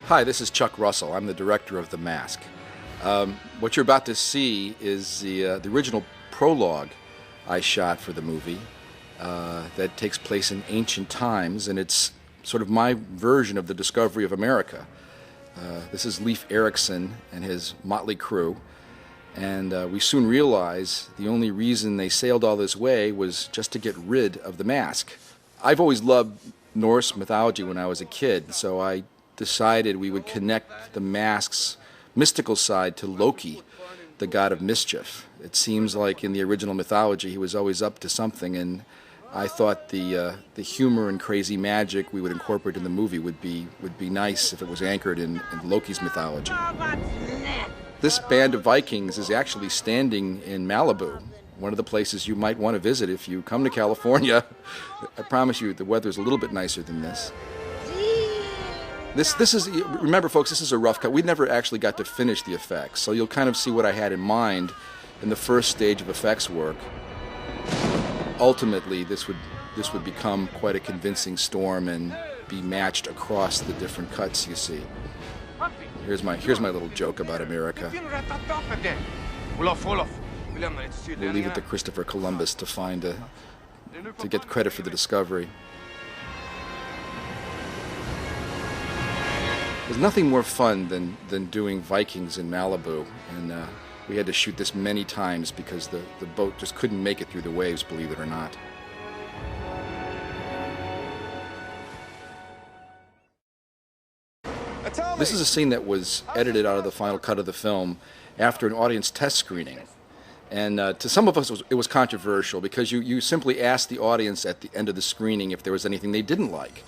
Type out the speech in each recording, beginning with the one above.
Hi, this is Chuck Russell. I'm the director of The Mask. What you're about to see is the original prologue I shot for the movie that takes place in ancient times, and it's sort of my version of the discovery of America. This is Leif Erikson and his motley crew, and we soon realize the only reason they sailed all this way was just to get rid of the mask. I've always loved Norse mythology when I was a kid, so I decided we would connect the mask's mystical side to Loki, the god of mischief. It seems like in the original mythology he was always up to something, and I thought the humor and crazy magic we would incorporate in the movie would be nice if it was anchored in Loki's mythology. This band of Vikings is actually standing in Malibu, one of the places you might want to visit if you come to California. I promise you the weather's a little bit nicer than this. This is, remember folks, this is a rough cut. We never actually got to finish the effects, so you'll kind of see what I had in mind in the first stage of effects work. Ultimately, this would become quite a convincing storm and be matched across the different cuts you see. Here's my little joke about America. We'll leave it to Christopher Columbus to get credit for the discovery. There's nothing more fun than doing Vikings in Malibu, and we had to shoot this many times because the boat just couldn't make it through the waves, believe it or not. This is a scene that was edited out of the final cut of the film after an audience test screening. And to some of us it was controversial because you simply asked the audience at the end of the screening if there was anything they didn't like.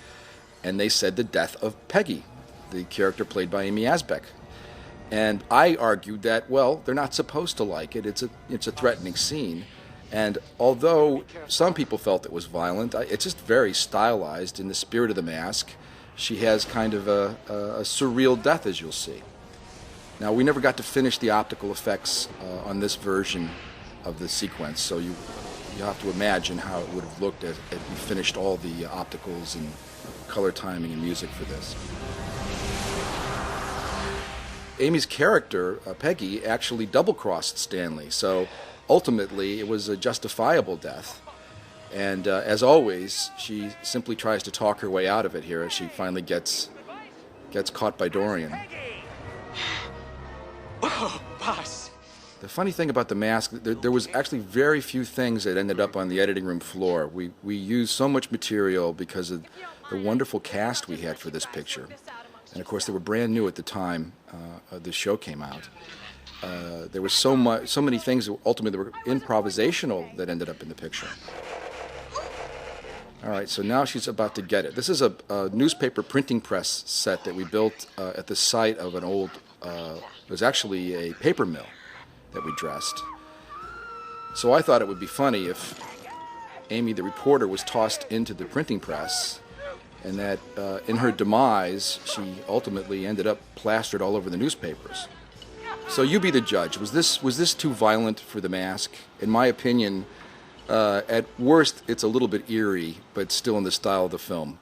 And they said the death of Peggy, the character played by Amy Asbeck. And I argued that, well, they're not supposed to like it. It's a threatening scene. And although some people felt it was violent, it's just very stylized in the spirit of The Mask. She has kind of a surreal death, as you'll see. Now, we never got to finish the optical effects on this version of the sequence, so you have to imagine how it would have looked as we finished all the opticals and color timing and music for this. Amy's character, Peggy, actually double-crossed Stanley, so ultimately it was a justifiable death. And as always, she simply tries to talk her way out of it here as she finally gets caught by Dorian. Oh, boss. The funny thing about The Mask, there was actually very few things that ended up on the editing room floor. We used so much material because of the wonderful cast we had for this picture. And of course, they were brand new at the time the show came out. There was so many things that ultimately were improvisational that ended up in the picture. All right, so now she's about to get it. This is a newspaper printing press set that we built at the site of an old, it was actually a paper mill that we dressed. So I thought it would be funny if Amy, the reporter, was tossed into the printing press, and that in her demise, she ultimately ended up plastered all over the newspapers. So you be the judge. Was this too violent for The Mask? In my opinion, at worst, it's a little bit eerie, but still in the style of the film.